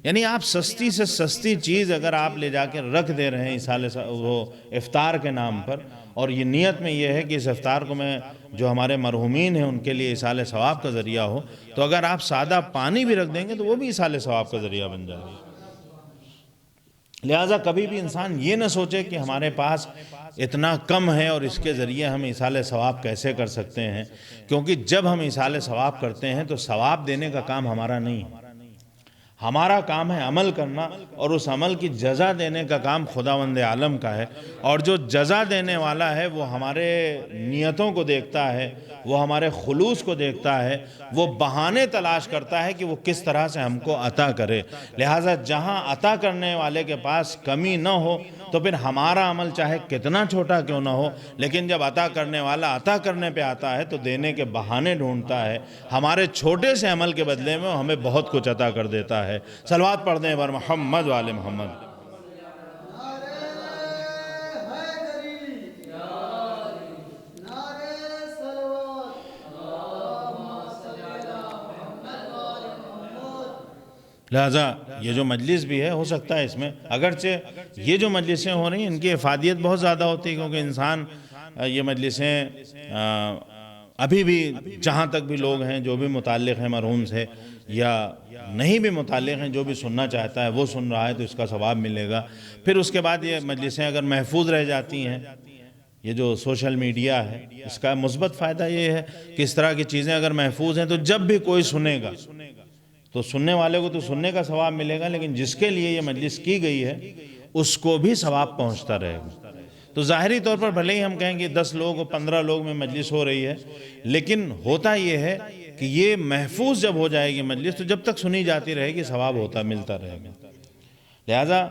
یعنی آپ سستی سے سستی چیز اگر آپ لے جا کے رکھ دے رہے ہیں وہ افطار کے نام پر، اور یہ نیت میں یہ ہے کہ اس افطار کو میں جو ہمارے مرحومین ہیں ان کے لیے ایصال ثواب کا ذریعہ ہو، تو اگر آپ سادہ پانی بھی رکھ دیں گے تو وہ بھی ایصال ثواب کا ذریعہ بن جائے گا. لہٰذا کبھی بھی انسان یہ نہ سوچے کہ ہمارے پاس اتنا کم ہے اور اس کے ذریعے ہم ایصال ثواب کیسے کر سکتے ہیں، کیونکہ جب ہم ایصال ثواب کرتے ہیں تو ثواب دینے کا کام ہمارا نہیں ہے. ہمارا کام ہے عمل کرنا، اور اس عمل کی جزا دینے کا کام خداوند عالم کا ہے. اور جو جزا دینے والا ہے وہ ہمارے نیتوں کو دیکھتا ہے، وہ ہمارے خلوص کو دیکھتا ہے، وہ بہانے تلاش کرتا ہے کہ وہ کس طرح سے ہم کو عطا کرے. لہٰذا جہاں عطا کرنے والے کے پاس کمی نہ ہو تو پھر ہمارا عمل چاہے کتنا چھوٹا کیوں نہ ہو، لیکن جب عطا کرنے والا عطا کرنے پہ آتا ہے تو دینے کے بہانے ڈھونڈتا ہے. ہمارے چھوٹے سے عمل کے بدلے میں وہ ہمیں بہت کچھ عطا کر دیتا ہے. صلوات پڑھ دیں بر محمد وآل محمد. لہٰذا یہ جو مجلس بھی ہے، ہو سکتا ہے اس میں اگرچہ یہ جو مجلسیں ہو رہی ہیں ان کی افادیت بہت زیادہ ہوتی ہے، کیونکہ انسان یہ مجلسیں ابھی بھی جہاں تک بھی لوگ ہیں جو بھی متعلق ہیں مرحوم سے یا نہیں بھی متعلق ہیں، جو بھی سننا چاہتا ہے وہ سن رہا ہے تو اس کا ثواب ملے گا. پھر اس کے بعد یہ مجلسیں اگر محفوظ رہ جاتی ہیں، یہ جو سوشل میڈیا ہے اس کا مثبت فائدہ یہ ہے کہ اس طرح کی چیزیں اگر محفوظ ہیں تو جب بھی کوئی سنے گا تو سننے والے کو تو سننے کا ثواب ملے گا، لیکن جس کے لیے یہ مجلس کی گئی ہے اس کو بھی ثواب پہنچتا رہے گا. تو ظاہری طور پر بھلے ہی ہم کہیں کہ 10 لوگ 15 لوگ میں مجلس ہو رہی ہے، لیکن ہوتا یہ ہے کہ یہ محفوظ جب ہو جائے گی مجلس تو جب تک سنی جاتی رہے گی ثواب ہوتا ملتا رہے گا. لہذا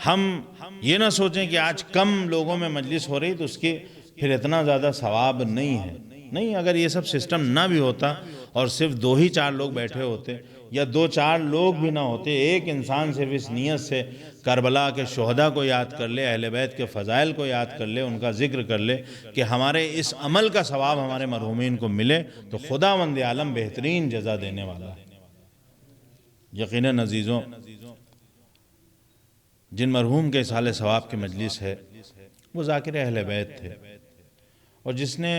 ہم یہ نہ سوچیں کہ آج کم لوگوں میں مجلس ہو رہی تو اس کی پھر اتنا زیادہ ثواب نہیں ہے. نہیں، اگر یہ سب سسٹم نہ بھی ہوتا اور صرف 2 ہی 4 لوگ بیٹھے ہوتے یا 2-4 لوگ بھی نہ ہوتے، ایک انسان صرف اس نیت سے کربلا کے شہداء کو یاد کر لے، اہل بیت کے فضائل کو یاد کر لے، ان کا ذکر کر لے کہ ہمارے اس عمل کا ثواب ہمارے مرحومین کو ملے، تو خداوند عالم بہترین جزا دینے والا ہے. یقیناً عزیزوں، جن مرحوم کے ایصال ثواب کی مجلس ہے وہ ذاکر اہل بیت تھے، اور جس نے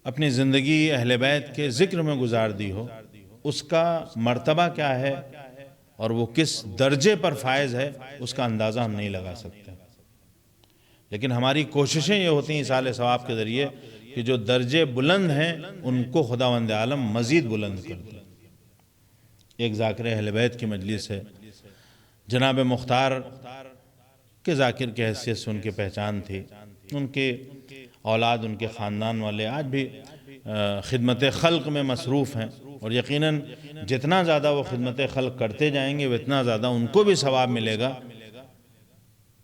اپنی زندگی اہل بیت کے ذکر میں گزار دی ہو، اس کا مرتبہ کیا ہے اور وہ کس درجے پر فائز ہے اس کا اندازہ ہم نہیں لگا سکتے. لیکن ہماری کوششیں یہ ہوتی ہیں ایصال ثواب کے ذریعے کہ جو درجے بلند ہیں ان کو خداوند عالم مزید بلند کر دے. ایک ذاکر اہل بیت کی مجلس ہے، جناب مختار کے ذاکر کی حیثیت سے ان کی پہچان تھی. ان کے اولاد، ان کے خاندان والے آج بھی خدمت خلق میں مصروف ہیں، اور یقیناً جتنا زیادہ وہ خدمت خلق کرتے جائیں گے اتنا زیادہ ان کو بھی ثواب ملے گا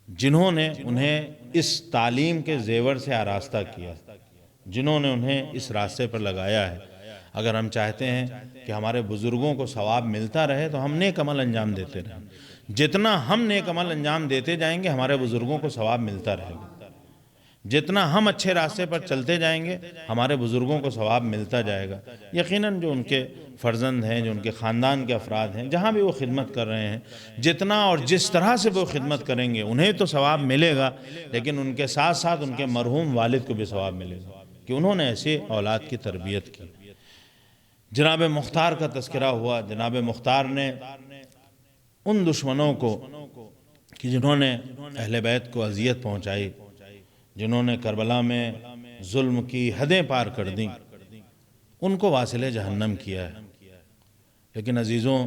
جنہوں نے انہیں اس تعلیم کے زیور سے آراستہ کیا، جنہوں نے انہیں اس راستے پر لگایا ہے. اگر ہم چاہتے ہیں کہ ہمارے بزرگوں کو ثواب ملتا رہے تو ہم نیک عمل انجام دیتے رہیں. جتنا ہم نیک عمل انجام دیتے جائیں گے ہمارے بزرگوں کو ثواب ملتا رہے گا. جتنا ہم اچھے راستے پر چلتے جائیں گے ہمارے بزرگوں کو ثواب ملتا جائے گا. یقیناً جو ان کے فرزند ہیں، جو ان کے خاندان کے افراد ہیں، جہاں بھی وہ خدمت کر رہے ہیں، جتنا اور جس طرح سے وہ خدمت کریں گے انہیں تو ثواب ملے گا، لیکن ان کے ساتھ ساتھ ان کے مرحوم والد کو بھی ثواب ملے گا کہ انہوں نے ایسی اولاد کی تربیت کی. جناب مختار کا تذکرہ ہوا. جناب مختار نے ان دشمنوں کو کہ جنہوں نے اہل بیت کو اذیت پہنچائی، جنہوں نے کربلا میں ظلم کی حدیں پار کر دیں، ان کو واصل جہنم کیا ہے. لیکن عزیزوں،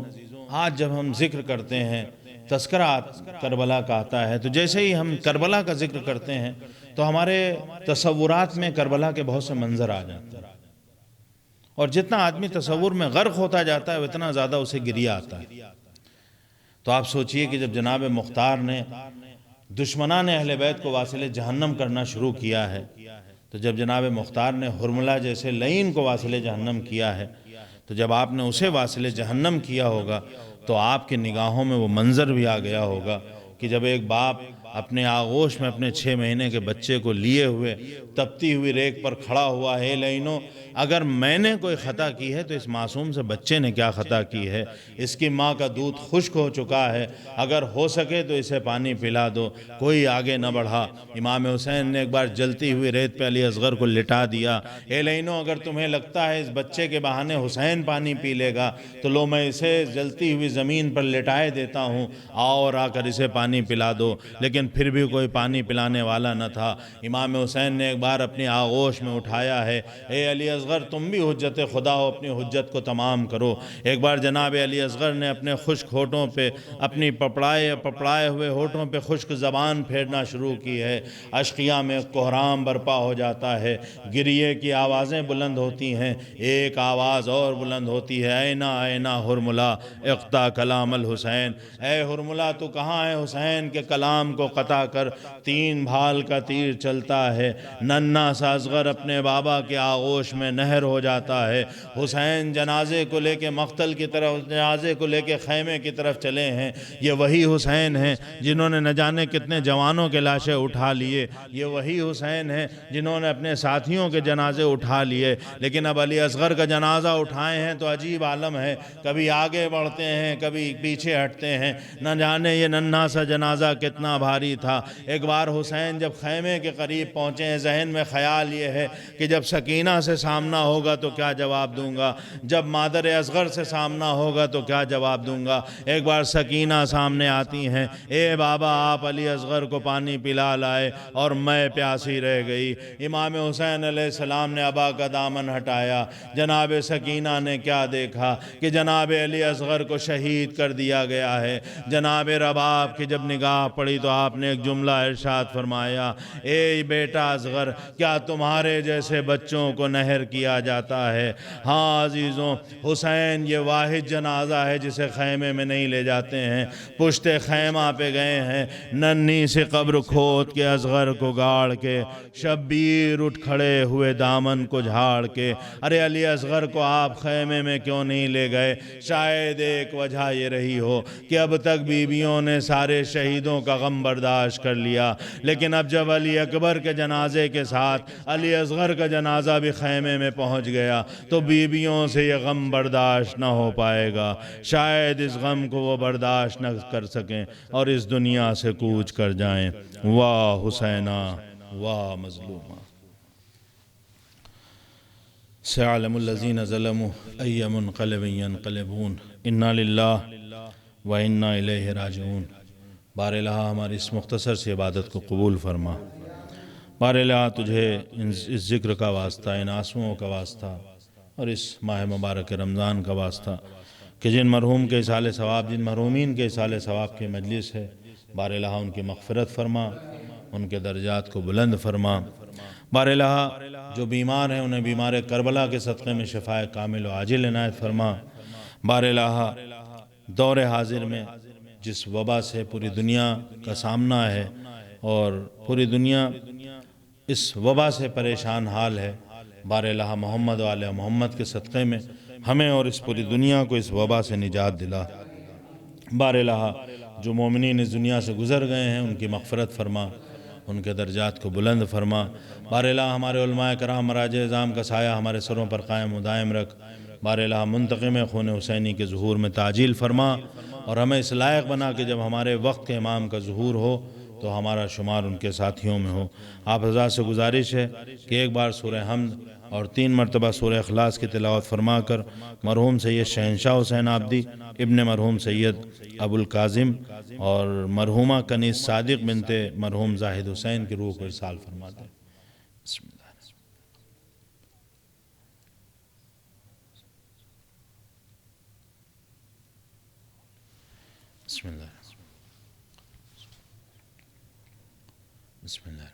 آج جب ہم ذکر کرتے ہیں، تذکرہ کربلا کا آتا ہے، تو جیسے ہی ہم کربلا کا ذکر کرتے ہیں تو ہمارے تصورات میں کربلا کے بہت سے منظر آ جاتے ہیں. اور جتنا آدمی تصور میں غرق ہوتا جاتا ہے اتنا زیادہ اسے گریہ آتا ہے۔ تو آپ سوچئے کہ جب جناب مختار نے دشمنان اہل بیت کو واصل جہنم کرنا شروع کیا ہے، تو جب جناب مختار نے حرملہ جیسے لعین کو واصل جہنم کیا ہے، تو جب آپ نے اسے واصل جہنم کیا ہوگا تو آپ کی نگاہوں میں وہ منظر بھی آ گیا ہوگا کہ جب ایک باپ اپنے آغوش میں اپنے 6 مہینے کے بچے کو لیے ہوئے تپتی ہوئی ریت پر کھڑا ہوا ہے، لعینوں اگر میں نے کوئی خطا کی ہے تو اس معصوم سے بچے نے کیا خطا کی ہے؟ اس کی ماں کا دودھ خشک ہو چکا ہے، اگر ہو سکے تو اسے پانی پلا دو، کوئی آگے نہ بڑھا۔ امام حسین نے ایک بار جلتی ہوئی ریت پہ علی اصغر کو لٹا دیا، اے لعینوں اگر تمہیں لگتا ہے اس بچے کے بہانے حسین پانی پی لے گا تو لو میں اسے جلتی ہوئی زمین پر لٹائے دیتا ہوں، آؤ اور آ کر اسے پانی پلا دو۔ لیکن پھر بھی کوئی پانی پلانے والا نہ تھا۔ امام حسین نے ایک بار اپنی آغوش میں اٹھایا ہے، اے علی اصغر تم بھی حجت خدا ہو، اپنی حجت کو تمام کرو۔ ایک بار جناب علی اصغر نے اپنے خشک ہونٹوں پہ اپنی پپڑائے ہوئے ہونٹوں پہ خشک زبان پھیرنا شروع کی ہے، اشقیہ میں کوہرام برپا ہو جاتا ہے، گریے کی آوازیں بلند ہوتی ہیں، ایک آواز اور بلند ہوتی ہے، اینا اینا حرملہ اقطع کلام الحسین، اے حرملہ تو کہاں ہے حسین کے کلام کو قطع کر، 3 بھال کا تیر چلتا ہے۔ ننھا سا اصغر اپنے بابا کے آغوش میں نہر ہو جاتا ہے۔ حسین جنازے کو لے کے مقتل کی طرف، جنازے کو لے کے خیمے کی طرف چلے ہیں۔ یہ وہی حسین ہیں جنہوں نے نہ جانے کتنے جوانوں کے لاشیں اٹھا لیے، یہ وہی حسین ہیں جنہوں نے اپنے ساتھیوں کے جنازے اٹھا لیے، لیکن اب علی اصغر کا جنازہ اٹھائے ہیں تو عجیب عالم ہے، کبھی آگے بڑھتے ہیں کبھی پیچھے ہٹتے ہیں، نہ جانے یہ ننھا سا جنازہ کتنا بھاری تھا۔ ایک بار حسین جب خیمے کے قریب پہنچے ہیں، ذہن میں خیال یہ ہے کہ جب سکینہ سے سامنا ہوگا تو کیا جواب دوں گا، جب مادر اصغر سے سامنا ہوگا تو کیا جواب دوں گا۔ ایک بار سکینہ سامنے آتی ہیں، اے بابا آپ علی اصغر کو پانی پلا لائے اور میں پیاسی رہ گئی۔ امام حسین علیہ السلام نے ابا کا دامن ہٹایا، جناب سکینہ نے کیا دیکھا کہ جناب علی اصغر کو شہید کر دیا گیا ہے۔ جناب رباب کی جب نگاہ پڑی تو آپ نے ایک جملہ ارشاد فرمایا، اے بیٹا اصغر کیا تمہارے جیسے بچوں کو نہر کیا جاتا ہے؟ ہاں عزیزوں، حسین یہ واحد جنازہ ہے جسے خیمے میں نہیں لے جاتے ہیں، پشت خیمہ پہ گئے ہیں، ننھی سی قبر کھود کے اصغر کو گاڑ کے، شبیر اٹھ کھڑے ہوئے دامن کو جھاڑ کے۔ ارے علی اصغر کو آپ خیمے میں کیوں نہیں لے گئے؟ شاید ایک وجہ یہ رہی ہو کہ اب تک بیویوں نے سارے شہیدوں کا غم برداشت کر لیا، لیکن اب جب علی اکبر کے جنازے کے ساتھ علی اصغر کا جنازہ بھی خیمے میں پہنچ گیا تو بیویوں سے یہ غم برداشت نہ ہو پائے گا، شاید اس غم کو وہ برداشت نہ کر سکیں اور اس دنیا سے کوچ کر جائیں۔ واہ حسینہ واہ مظلومہ، سيعلم الذين ظلموا أي منقلب ينقلبون، انا للہ و انا الیہ راجعون۔ بار الہ ہماری اس مختصر سی عبادت کو قبول فرما۔ بار الہ تجھے اس ذکر کا واسطہ، ان آنسوؤں کا واسطہ اور اس ماہ مبارک رمضان کا واسطہ کہ جن مرحوم کے اصال ثواب، جن مرحومین کے اصال ثواب کی مجلس ہے، بار الہ ان کی مغفرت فرما، ان کے درجات کو بلند فرما۔ بار الہ جو بیمار ہیں انہیں بیمار کربلا کے صدقے میں شفاء کامل و عاجل عنایت فرما۔ بار الہ دور حاضر میں جس وبا سے پوری دنیا کا سامنا ہے اور پوری دنیا اس وبا سے پریشان حال ہے، بار الہ محمد و آل محمد کے صدقے میں ہمیں اور اس پوری دنیا کو اس وبا سے نجات دلا۔ بار الہ جو مومنین اس دنیا سے گزر گئے ہیں ان کی مغفرت فرما، ان کے درجات کو بلند فرما۔ بار الہ ہمارے علماء کرام مراجع اعظام کا سایہ ہمارے سروں پر قائم و دائم رکھ۔ بار الہ منتقم خون حسینی کے ظہور میں تعجیل فرما اور ہمیں اس لائق بنا کہ جب ہمارے وقت کے امام کا ظہور ہو تو ہمارا شمار ان کے ساتھیوں میں ہو۔ آپ حضرات سے گزارش ہے کہ ایک بار سورہ حمد اور 3 مرتبہ سورہ اخلاص کی تلاوت فرما کر مرحوم سید شہنشاہ حسین آبدی ابن مرحوم سید ابو القاسم اور مرحومہ کنیز صادق بنت مرحوم زاہد حسین کی روح کو ارسال فرما دیں۔ بسم اللہ۔ بسم اللہ۔ بسم اللہ۔